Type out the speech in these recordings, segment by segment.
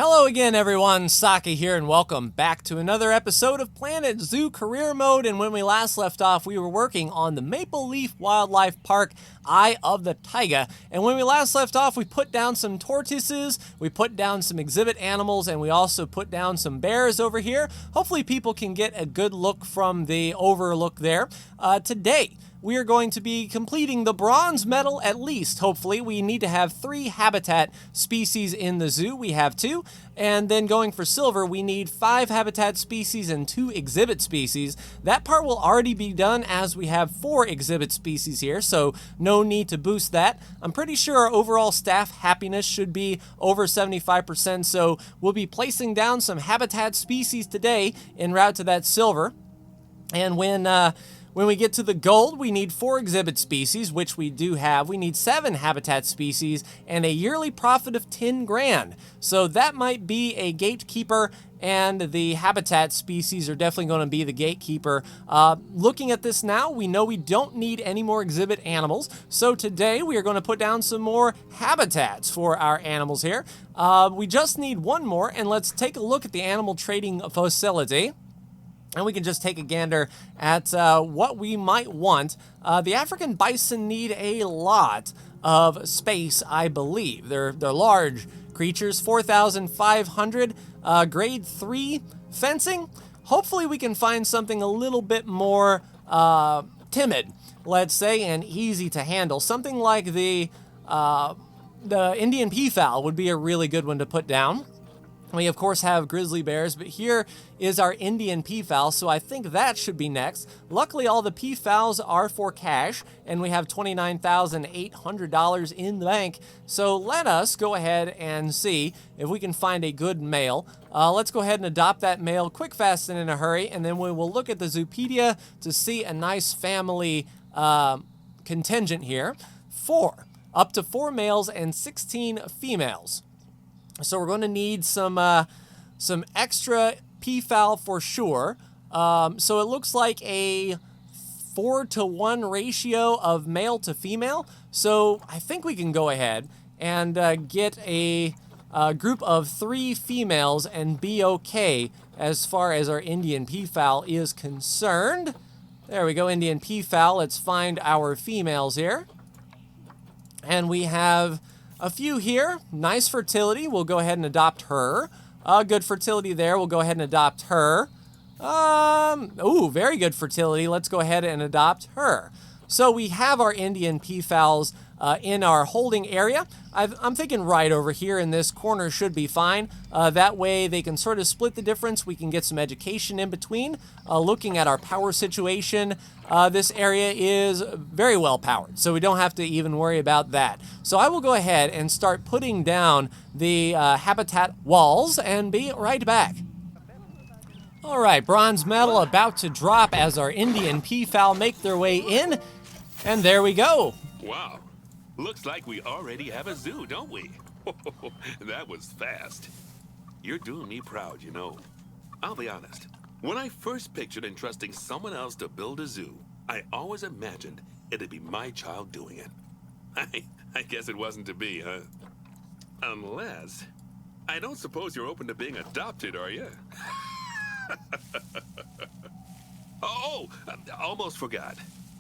Hello again, everyone. Saki here, and welcome back to another episode of Planet Zoo Career Mode. And when we last left off, we were working on the Maple Leaf Wildlife Park Eye of the Taiga. And when we last left off, we put down some tortoises, we put down some exhibit animals, and we also put down some bears over here. Hopefully people can get a good look from the overlook there. Today, we are going to be completing the bronze medal at least, hopefully. We need to have 3 habitat species in the zoo. We have 2. And then going for silver, we need 5 habitat species and 2 exhibit species. That part will already be done as we have 4 exhibit species here, so no need to boost that. I'm pretty sure our overall staff happiness should be over 75%, so we'll be placing down some habitat species today en route to that silver. And when we get to the gold, we need 4 exhibit species, which we do have. We need 7 habitat species and a yearly profit of 10 grand. So that might be a gatekeeper, and the habitat species are definitely going to be the gatekeeper. Looking at this now, we know we don't need any more exhibit animals. So today we are going to put down some more habitats for our animals here. We just need 1 more, and let's take a look at the animal trading facility. And we can just take a gander at what we might want. The African bison need a lot of space, I believe. They're large creatures, 4,500, grade 3 fencing. Hopefully we can find something a little bit more timid, let's say, and easy to handle. Something like the Indian peafowl would be a really good one to put down. We, of course, have grizzly bears, but here is our Indian peafowl, so I think that should be next. Luckily, all the peafowls are for cash, and we have $29,800 in the bank. So let us go ahead and see if we can find a good male. Let's go ahead and adopt that male quick, fast, and in a hurry, and then we will look at the Zoopedia to see a nice family contingent here. Up to 4 males and 16 females. So we're going to need some extra peafowl for sure. So it looks like a 4-to-1 ratio of male to female. So I think we can go ahead and get a group of 3 females and be okay as far as our Indian peafowl is concerned. There we go, Indian peafowl. Let's find our females here. And we have a few here. Nice fertility. We'll go ahead and adopt her. Good fertility there. We'll go ahead and adopt her. Very good fertility. Let's go ahead and adopt her. So we have our Indian peafowls in our holding area. I'm thinking right over here in this corner should be fine. That way they can sort of split the difference. We can get some education in between. Looking at our power situation, this area is very well powered, so we don't have to even worry about that. So I will go ahead and start putting down the habitat walls and be right back. All right, bronze medal about to drop as our Indian peafowl make their way in. And there we go. Wow. Looks like we already have a zoo, don't we? That was fast. You're doing me proud, you know. I'll be honest. When I first pictured entrusting someone else to build a zoo, I always imagined it'd be my child doing it. I guess it wasn't to be, huh? Unless... I don't suppose you're open to being adopted, are you? Almost forgot.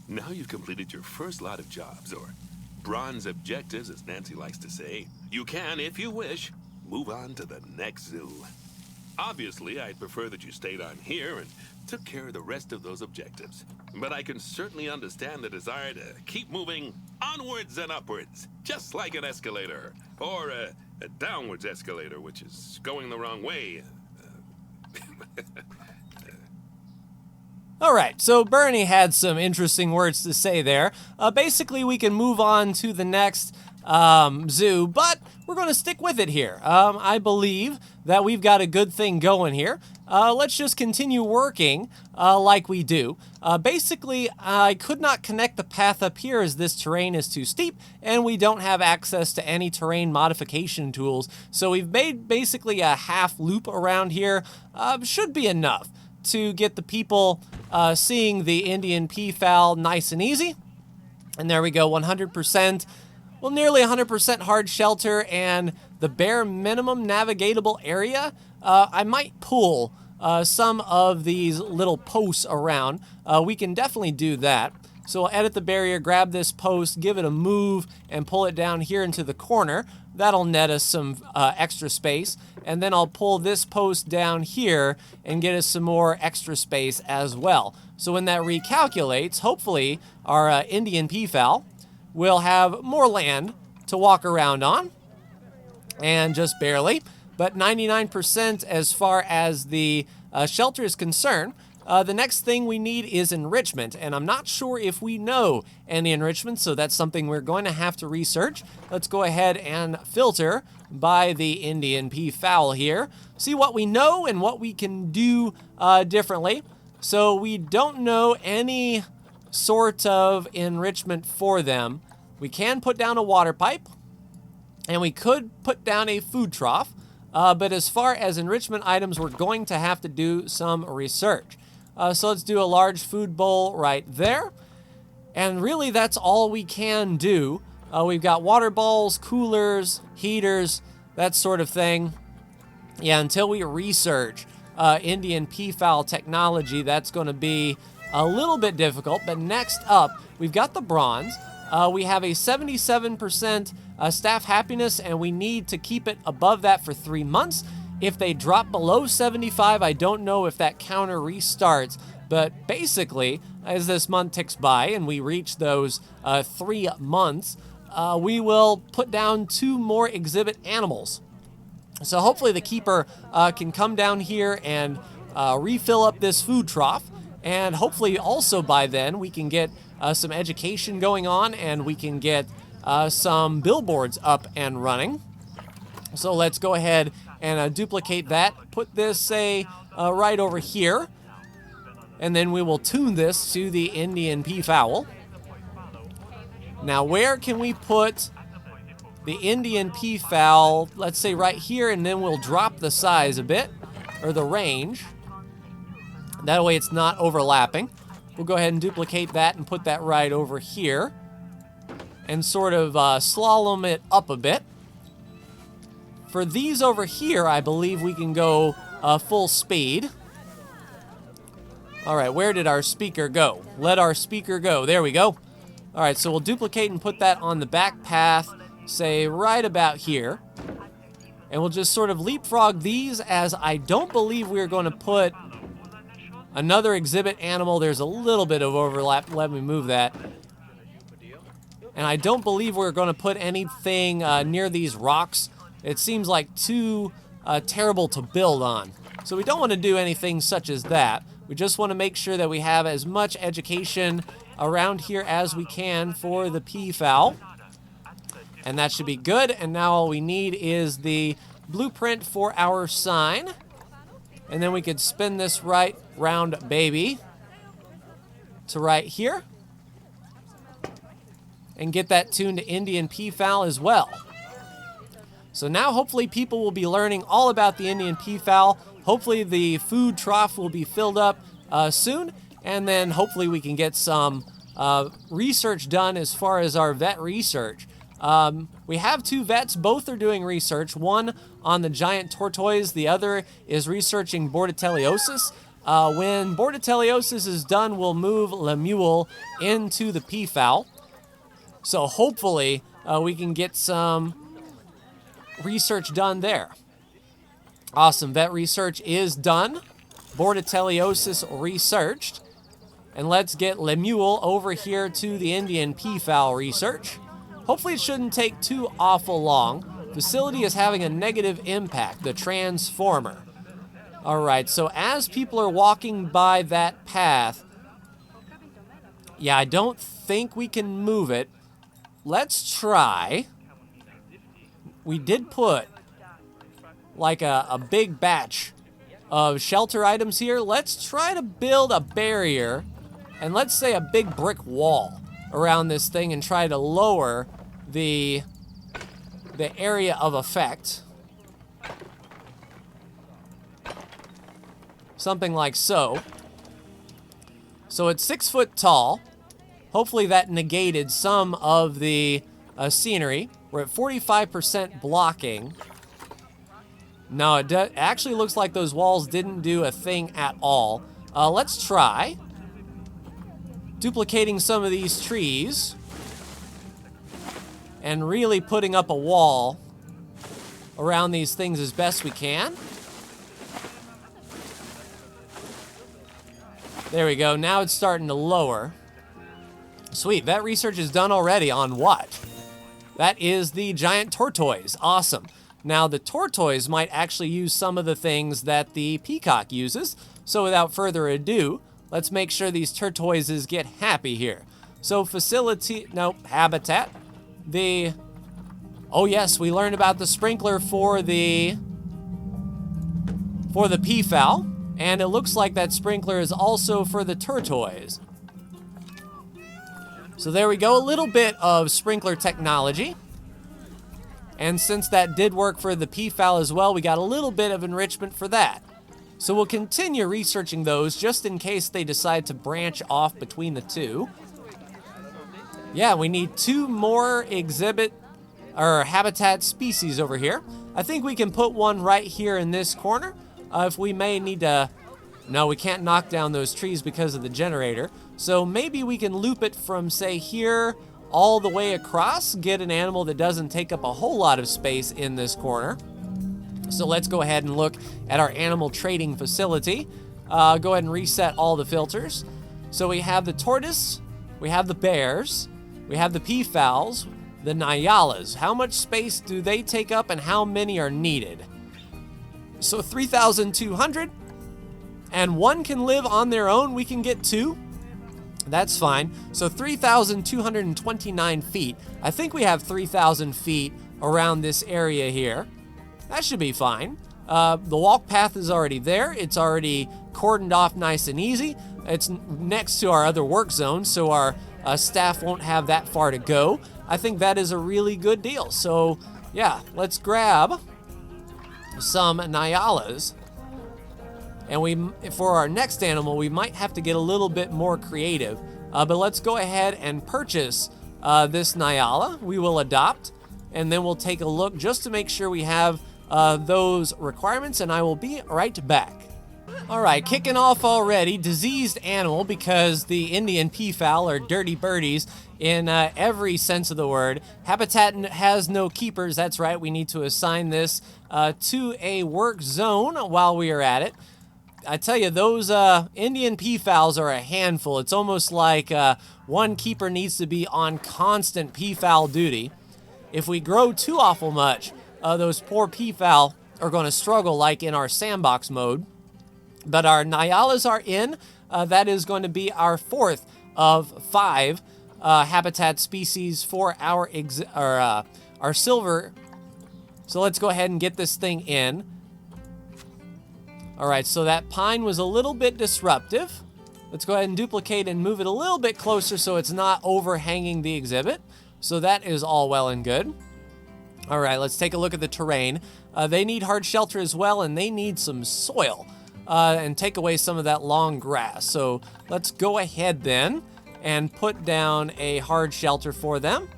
Now you've completed your first lot of jobs, or bronze objectives, as Nancy likes to say. You can, if you wish, move on to the next zoo. Obviously, I'd prefer that you stayed on here and took care of the rest of those objectives. But I can certainly understand the desire to keep moving onwards and upwards, just like an escalator, or a downwards escalator, which is going the wrong way. All right, so Bernie had some interesting words to say there. Basically, we can move on to the next zoo, but we're going to stick with it here. I believe that we've got a good thing going here. Let's just continue working like we do. Basically, I could not connect the path up here as this terrain is too steep, and we don't have access to any terrain modification tools. So we've made basically a half loop around here. Should be enough to get the people seeing the Indian peafowl nice and easy. And there we go, 100%, well, nearly 100% hard shelter and the bare minimum navigatable area, I might pull some of these little posts around. We can definitely do that. So we'll edit the barrier, grab this post, give it a move, and pull it down here into the corner. That'll net us some extra space. And then I'll pull this post down here and get us some more extra space as well. So when that recalculates, hopefully our Indian peafowl will have more land to walk around on. And just barely, but 99% as far as the shelter is concerned. The next thing we need is enrichment, and I'm not sure if we know any enrichment, so that's something we're going to have to research. Let's go ahead and filter by the Indian peafowl here, see what we know and what we can do differently. So we don't know any sort of enrichment for them. We can put down a water pipe, and we could put down a food trough, but as far as enrichment items, we're going to have to do some research. So let's do a large food bowl right there. And really, that's all we can do. We've got water bowls, coolers, heaters, that sort of thing. Yeah, until we research Indian peafowl technology, that's going to be a little bit difficult. But next up, we've got the bronze. We have a 77% staff happiness, and we need to keep it above that for 3 months. If they drop below 75, I don't know if that counter restarts. But basically, as this month ticks by and we reach those 3 months, we will put down 2 more exhibit animals. So hopefully the keeper can come down here and refill up this food trough. And hopefully also by then we can get some education going on, and we can get some billboards up and running. So let's go ahead and duplicate that. Put this, say, right over here. And then we will tune this to the Indian peafowl. Now, where can we put the Indian peafowl? Let's say right here, and then we'll drop the size a bit, or the range. That way it's not overlapping. We'll go ahead and duplicate that and put that right over here. And sort of slalom it up a bit. For these over here, I believe we can go full speed. All right, where did our speaker go? Let our speaker go. There we go. All right, so we'll duplicate and put that on the back path, say right about here. And we'll just sort of leapfrog these, as I don't believe we're going to put another exhibit animal. There's a little bit of overlap. Let me move that. And I don't believe we're going to put anything near these rocks. It seems like too terrible to build on. So we don't want to do anything such as that. We just want to make sure that we have as much education around here as we can for the peafowl. And that should be good. And now all we need is the blueprint for our sign. And then we could spin this right round baby to right here. And get that tuned to Indian peafowl as well. So now hopefully people will be learning all about the Indian peafowl. Hopefully the food trough will be filled up soon. And then hopefully we can get some research done as far as our vet research. We have 2 vets. Both are doing research. One on the giant tortoise. The other is researching bordetelliosis. When bordetelliosis is done, we'll move Lemuel into the peafowl. So hopefully we can get some research done there. Awesome. Vet research is done. Bordetelliosis researched. And let's get Lemuel over here to the Indian peafowl research. Hopefully it shouldn't take too awful long. Facility is having a negative impact, the transformer. All right, so as people are walking by that path, yeah, I don't think we can move it. Let's try. We did put like a big batch of shelter items here. Let's try to build a barrier, and let's say a big brick wall around this thing, and try to lower the area of effect. Something like so. So it's 6 foot tall. Hopefully that negated some of the scenery. We're at 45% blocking. No, it actually looks like those walls didn't do a thing at all. Let's try duplicating some of these trees and really putting up a wall around these things as best we can. There we go. Now it's starting to lower. Sweet. That research is done already on what? That is the giant tortoise. Awesome. Now, the tortoise might actually use some of the things that the peacock uses. So without further ado, let's make sure these tortoises get happy here. So habitat. Oh yes, we learned about the sprinkler for the peafowl, and it looks like that sprinkler is also for the tortoise. So there we go, a little bit of sprinkler technology. And since that did work for the peafowl as well, we got a little bit of enrichment for that. So we'll continue researching those just in case they decide to branch off between the two. Yeah, we need 2 more habitat species over here. I think we can put one right here in this corner. If we may need to... No, we can't knock down those trees because of the generator. So maybe we can loop it from, say, here all the way across, get an animal that doesn't take up a whole lot of space in this corner. So let's go ahead and look at our animal trading facility. Go ahead and reset all the filters. So we have the tortoise, we have the bears, we have the peafowls, the Nyalas. How much space do they take up and how many are needed? So 3,200, and one can live on their own. We can get 2. That's fine. So 3,229 feet. I think we have 3,000 feet around this area here. That should be fine. The walk path is already there. It's already cordoned off nice and easy. It's next to our other work zone, so our staff won't have that far to go. I think that is a really good deal. So yeah, let's grab some Nyalas. And for our next animal, we might have to get a little bit more creative. But let's go ahead and purchase this Nyala. We will adopt, and then we'll take a look just to make sure we have those requirements, and I will be right back. All right, kicking off already, diseased animal, because the Indian peafowl are dirty birdies in every sense of the word. Habitat has no keepers. That's right, we need to assign this to a work zone while we are at it. I tell you, those Indian peafowls are a handful. It's almost like one keeper needs to be on constant peafowl duty. If we grow too awful much, those poor peafowl are going to struggle like in our sandbox mode. But our Nyalas are in. That is going to be our 4th of 5 habitat species for our silver. So let's go ahead and get this thing in. All right, so that pine was a little bit disruptive. Let's go ahead and duplicate and move it a little bit closer so it's not overhanging the exhibit. So that is all well and good. All right, let's take a look at the terrain. They need hard shelter as well, and they need some soil and take away some of that long grass. So let's go ahead then and put down a hard shelter for them.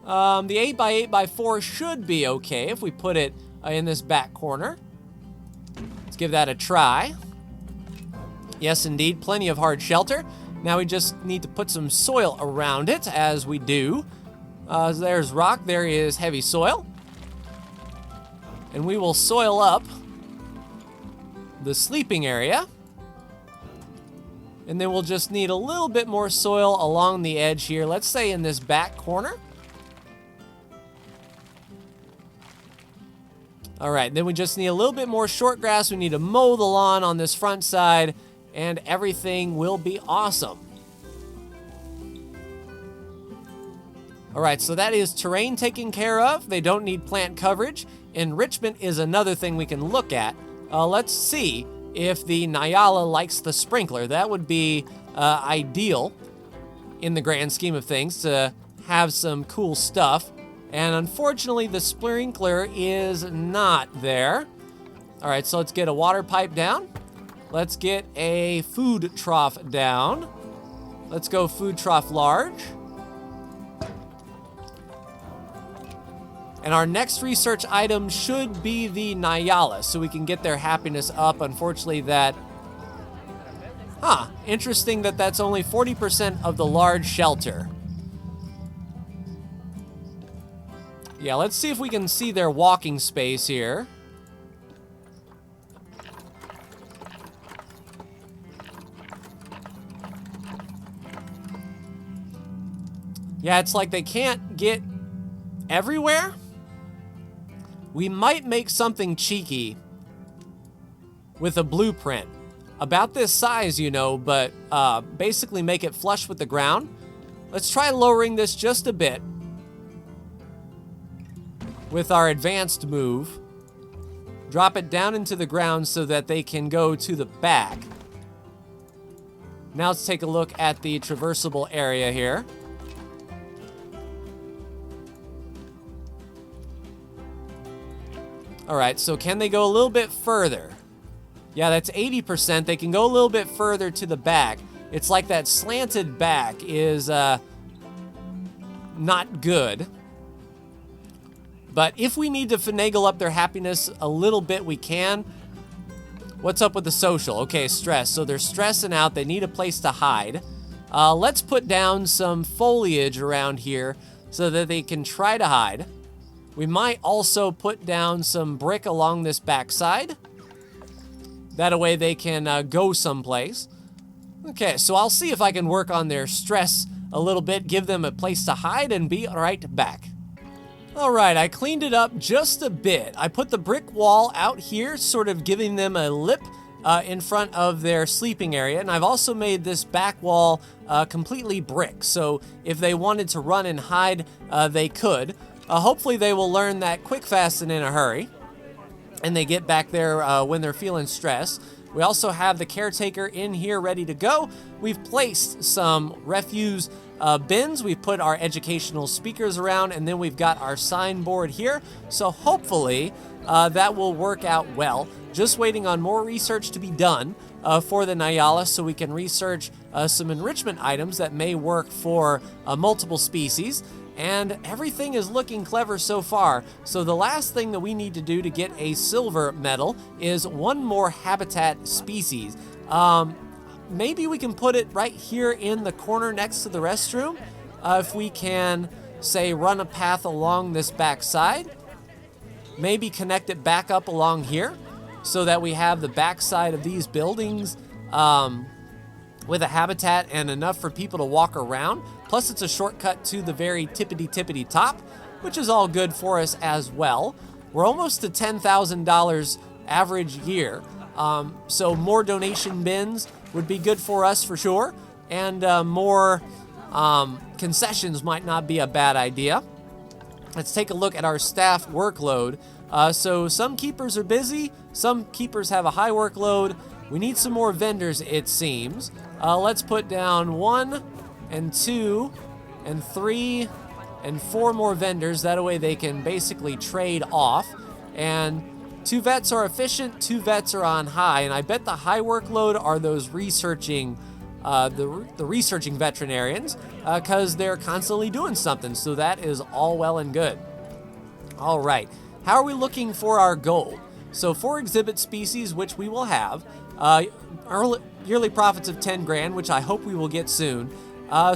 The 8x8x4 should be okay if we put it in this back corner. Let's give that a try. Yes, indeed, plenty of hard shelter. Now we just need to put some soil around it, as we do. There's rock, there is heavy soil. And we will soil up the sleeping area. And then we'll just need a little bit more soil along the edge here. Let's say in this back corner. All right, then we just need a little bit more short grass. We need to mow the lawn on this front side, and everything will be awesome. All right, so that is terrain taken care of. They don't need plant coverage. Enrichment is another thing we can look at. Let's see if the Nyala likes the sprinkler. That would be ideal in the grand scheme of things to have some cool stuff. And unfortunately, the sprinkler is not there. All right, so let's get a water pipe down. Let's get a food trough down. Let's go food trough large. And our next research item should be the Nyala, so we can get their happiness up. Unfortunately, that... interesting that that's only 40% of the large shelter. Yeah, let's see if we can see their walking space here. Yeah, it's like they can't get everywhere. We might make something cheeky with a blueprint. About this size, you know, but basically make it flush with the ground. Let's try lowering this just a bit with our advanced move. Drop it down into the ground so that they can go to the back. Now let's take a look at the traversable area here. All right, so can they go a little bit further? Yeah, that's 80%. They can go a little bit further to the back. It's like that slanted back is not good. But if we need to finagle up their happiness a little bit, we can. What's up with the social? Okay, stress. So they're stressing out. They need a place to hide. Let's put down some foliage around here so that they can try to hide. We might also put down some brick along this backside. That way they can go someplace. Okay, so I'll see if I can work on their stress a little bit, give them a place to hide, and be right back. All right, I cleaned it up just a bit. I put the brick wall out here, sort of giving them a lip in front of their sleeping area. And I've also made this back wall completely brick. So if they wanted to run and hide, they could. Hopefully they will learn that quick, fast, and in a hurry. And they get back there when they're feeling stressed. We also have the caretaker in here ready to go. We've placed some refuse bins. We've put our educational speakers around, and then we've got our signboard here. So hopefully that will work out well. Just waiting on more research to be done for the Nyala so we can research some enrichment items that may work for multiple species. And everything is looking clever so far. So the last thing that we need to do to get a silver medal is one more habitat species. Maybe we can put it right here in the corner next to the restroom. If we can, say, run a path along this back side. Maybe connect it back up along here so that we have the back side of these buildings with a habitat and enough for people to walk around. Plus, it's a shortcut to the very tippity top, which is all good for us as well. We're almost to $10,000 average year, so more donation bins would be good for us for sure, and more concessions might not be a bad idea. Let's take a look at our staff workload. So some keepers are busy, some keepers have a high workload. We need some more vendors, it seems. Let's put down 1 and 2 and 3 and 4 more vendors. That way they can basically trade off. And 2 vets are efficient, 2 vets are on high. And I bet the high workload are those researching, the researching veterinarians, because they're constantly doing something. So that is all well and good. All right, how are we looking for our gold? So for exhibit species, which we will have, yearly profits of 10 grand, which I hope we will get soon.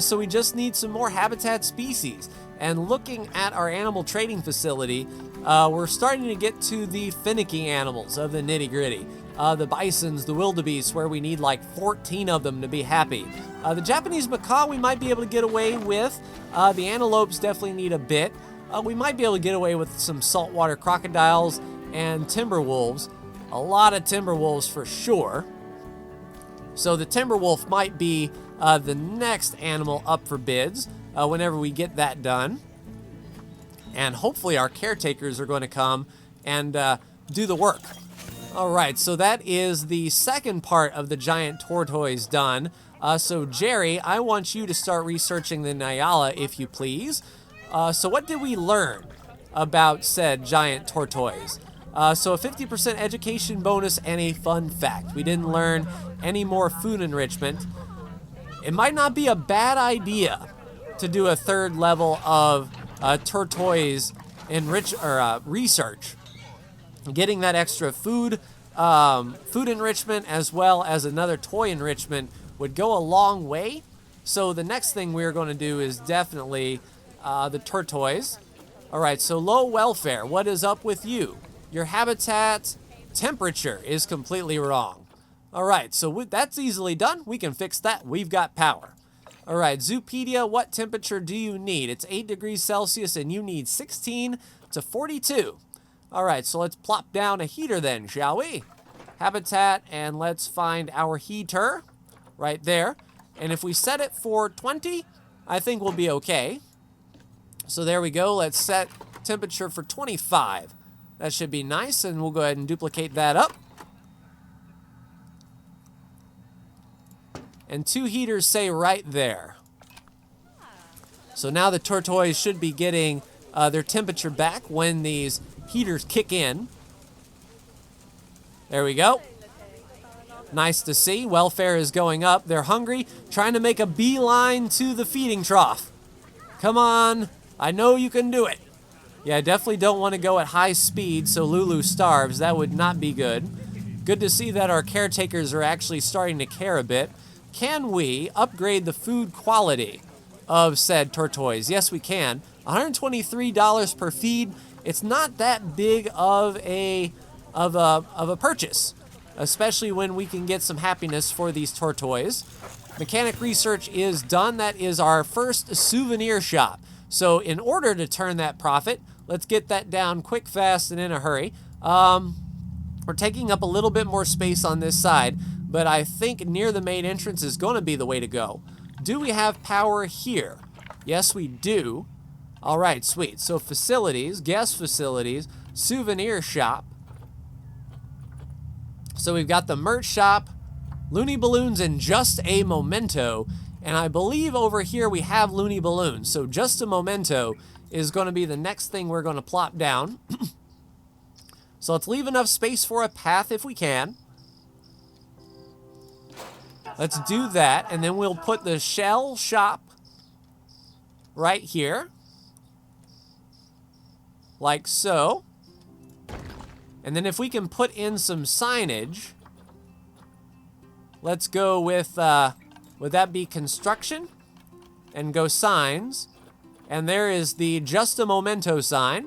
So we just need some more habitat species. And looking at our animal trading facility, we're starting to get to the finicky animals of the nitty-gritty. The bisons, the wildebeests, where we need like 14 of them to be happy. The Japanese macaw we might be able to get away with. The antelopes definitely need a bit. We might be able to get away with some saltwater crocodiles and timber wolves. A lot of timber wolves for sure. So the timber wolf might be the next animal up for bids whenever we get that done. And hopefully our caretakers are going to come and do the work. All right, so that is the second part of the giant tortoise done. So Jerry, I want you to start researching the Nyala, if you please. So what did we learn about said giant tortoise? So a 50% education bonus and a fun fact. We didn't learn any more food enrichment. It might not be a bad idea to do a 3rd level of tortoise research. Getting that extra food enrichment as well as another toy enrichment would go a long way. So the next thing we're going to do is definitely the tortoise. All right, so low welfare. What is up with you? Your habitat temperature is completely wrong. All right, so that's easily done. We can fix that. We've got power. All right, Zoopedia, what temperature do you need? It's 8 degrees Celsius and you need 16 to 42. All right, so let's plop down a heater then, shall we? Habitat, and let's find our heater right there. And if we set it for 20, I think we'll be okay. So there we go. Let's set temperature for 25. That should be nice, and we'll go ahead and duplicate that up. And 2 heaters say right there. So now the tortoise should be getting their temperature back when these heaters kick in. There we go. Nice to see. Welfare is going up. They're hungry, trying to make a beeline to the feeding trough. Come on. I know you can do it. Yeah, I definitely don't want to go at high speed so Lulu starves. That would not be good. Good to see that our caretakers are actually starting to care a bit. Can we upgrade the food quality of said tortoise? Yes, we can. $123 per feed. It's not that big of a purchase, especially when we can get some happiness for these tortoise. Mechanic research is done. That is our first souvenir shop. So in order to turn that profit, let's get that down quick, fast, and in a hurry. We're taking up a little bit more space on this side, but I think near the main entrance is going to be the way to go. Do we have power here? Yes, we do. All right, sweet. So facilities, guest facilities, souvenir shop. So we've got the merch shop, Looney Balloons, and Just a Memento. And I believe over here we have Looney Balloons. So Just a Memento is going to be the next thing we're going to plop down. So let's leave enough space for a path if we can. Let's do that, and then we'll put the shell shop right here. Like so. And then if we can put in some signage, let's go with, would that be construction? And go signs. And there is the Just a Memento sign.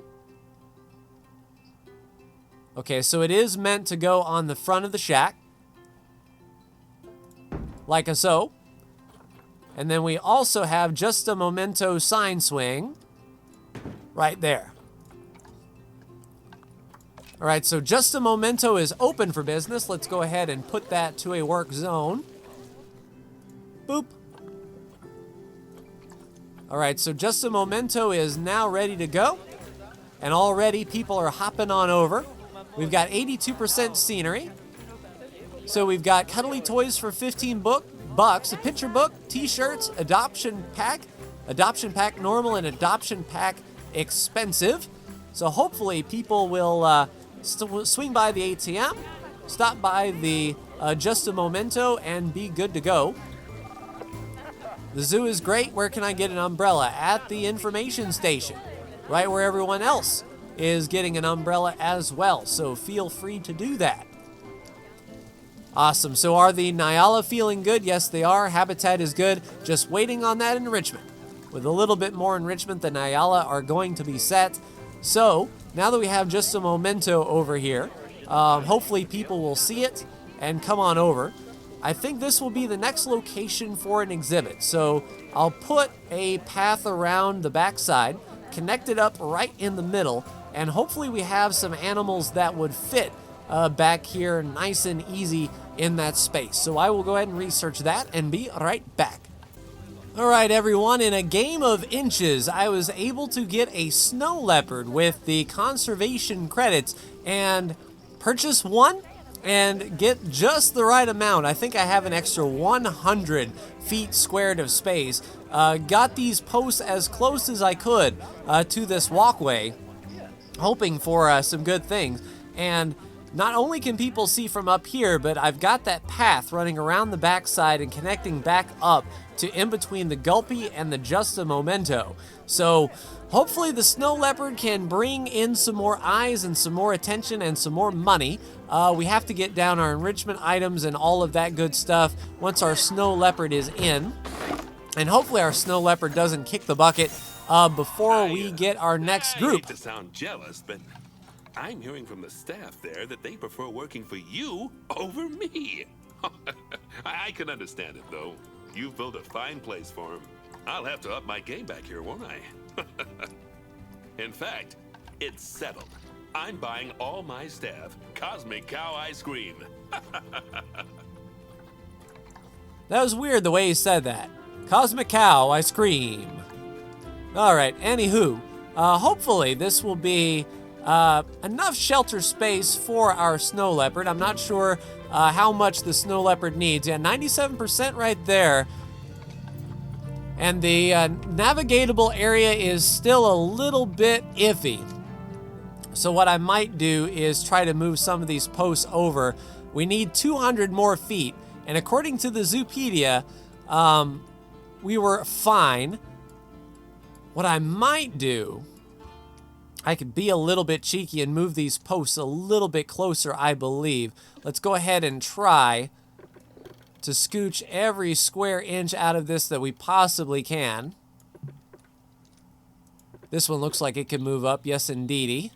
Okay, so it is meant to go on the front of the shack. Like so. And then we also have Just a Memento sign swing right there. All right, so Just a Memento is open for business. Let's go ahead and put that to a work zone. Boop. All right, so Just a Memento is now ready to go. And already people are hopping on over. We've got 82% scenery. So we've got cuddly toys for 15 bucks, a picture book, t-shirts, adoption pack normal, and adoption pack expensive. So hopefully people will swing by the ATM, stop by the Just a Memento, and be good to go. The zoo is great. Where can I get an umbrella? At the information station, right where everyone else is getting an umbrella as well. So feel free to do that. Awesome. So are the Nyala feeling good? Yes, they are. Habitat is good. Just waiting on that enrichment. With a little bit more enrichment, the Nyala are going to be set. So now that we have Just a Memento over here, hopefully people will see it and come on over. I think this will be the next location for an exhibit. So I'll put a path around the backside, connect it up right in the middle, and hopefully we have some animals that would fit back here nice and easy in that space. So I will go ahead and research that and be right back. All right, everyone, in a game of inches, I was able to get a snow leopard with the conservation credits and purchase one and get just the right amount. I think I have an extra 100 feet squared of space. Got these posts as close as I could to this walkway, hoping for some good things. And not only can people see from up here, but I've got that path running around the backside and connecting back up to in between the Gulpy and the Just a Memento. So Hopefully the snow leopard can bring in some more eyes and some more attention and some more money. We have to get down our enrichment items and all of that good stuff once our snow leopard is in. And hopefully our snow leopard doesn't kick the bucket before we get our next group. I hate to sound jealous, but I'm hearing from the staff there that they prefer working for you over me. I can understand it, though. You've built a fine place for them. I'll have to up my game back here, won't I? In fact, it's settled. I'm buying all my staff Cosmic Cow ice cream. That was weird the way he said that. Cosmic Cow ice cream. All right, anywho, hopefully this will be enough shelter space for our snow leopard. I'm not sure how much the snow leopard needs. Yeah, 97% right there. And the navigatable area is still a little bit iffy. So what I might do is try to move some of these posts over. We need 200 more feet. And according to the Zoopedia, we were fine. What I might do, I could be a little bit cheeky and move these posts a little bit closer, I believe. Let's go ahead and try to scooch every square inch out of this that we possibly can. This one looks like it can move up, yes indeedy.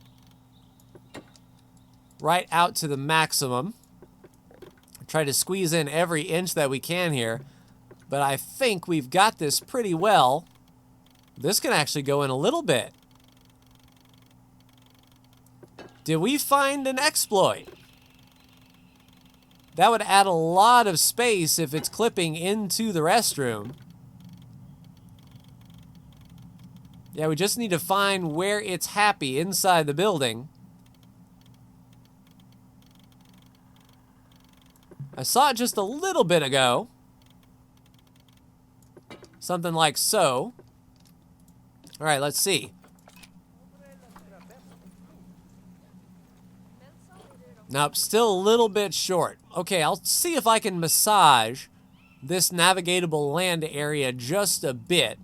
Right out to the maximum. Try to squeeze in every inch that we can here, but I think we've got this pretty well. This can actually go in a little bit. Did we find an exploit? That would add a lot of space if it's clipping into the restroom. Yeah, we just need to find where it's happy inside the building. I saw it just a little bit ago. Something like so. All right, let's see. Nope, still a little bit short. Okay, I'll see if I can massage this navigatable land area just a bit.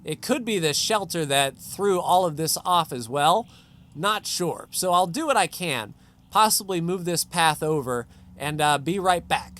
It could be the shelter that threw all of this off as well. Not sure. So I'll do what I can. Possibly move this path over and be right back.